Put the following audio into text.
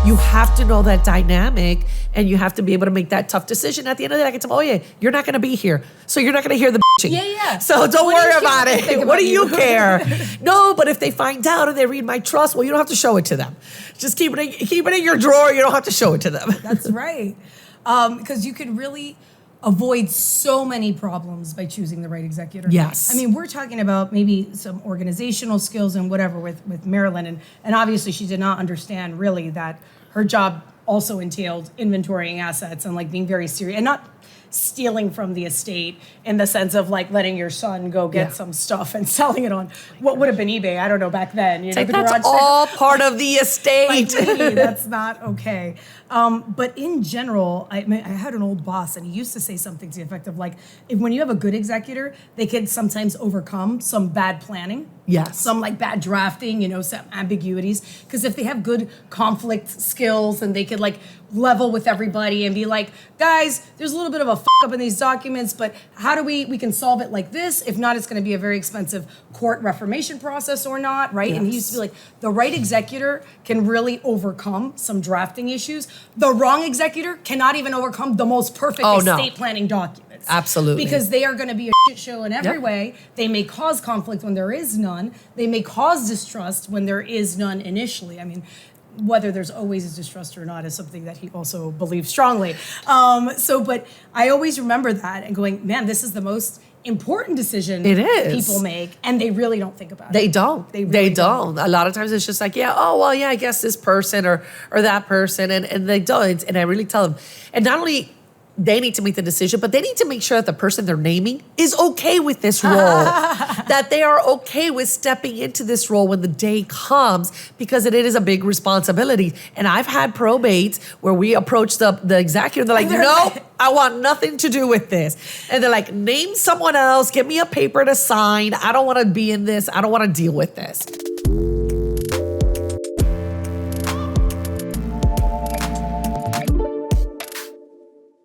You have to know that dynamic, and you have to be able to make that tough decision. At the end of the day, I can tell them, oh yeah, you're not going to be here, so you're not going to hear the bitching. Yeah. So don't worry about it. What do you care? No, but if they find out and they read my trust, well, you don't have to show it to them. Just keep it in your drawer. You don't have to show it to them. That's right. Because you could really avoid so many problems by choosing the right executor. Yes. I mean, we're talking about maybe some organizational skills and whatever with Marilyn. And obviously she did not understand really that her job also entailed inventorying assets and like being very serious and not stealing from the estate in the sense of like letting your son go get some stuff and selling it on what would have been eBay. I don't know back then. You know, like, that's all part of the estate. Like, really, that's not okay. But in general, I had an old boss and he used to say something to the effect of like, when you have a good executor, they can sometimes overcome some bad planning. Yes. Some like bad drafting, you know, some ambiguities. Because if they have good conflict skills and they could like level with everybody and be like, guys, there's a little bit of a fuck up in these documents, but how do we can solve it like this? If not, it's going to be a very expensive court reformation process or not, right? Yes. And he used to be like, the right executor can really overcome some drafting issues. The wrong executor cannot even overcome the most perfect estate planning documents. Absolutely. Because they are going to be a shit show in every way. They may cause conflict when there is none. They may cause distrust when there is none initially. I mean, whether there's always a distrust or not is something that he also believes strongly. But I always remember that and going, man, this is the most important decision people make, and they really don't think about it. They don't. They don't. A lot of times it's just like, I guess this person or that person, and they don't. And I really tell them, and not only they need to make the decision, but they need to make sure that the person they're naming is okay with this role, that they are okay with stepping into this role when the day comes, because it is a big responsibility. And I've had probates where we approach the executive, they're like, nope, I want nothing to do with this. And they're like, name someone else, give me a paper to sign. I don't want to be in this. I don't want to deal with this.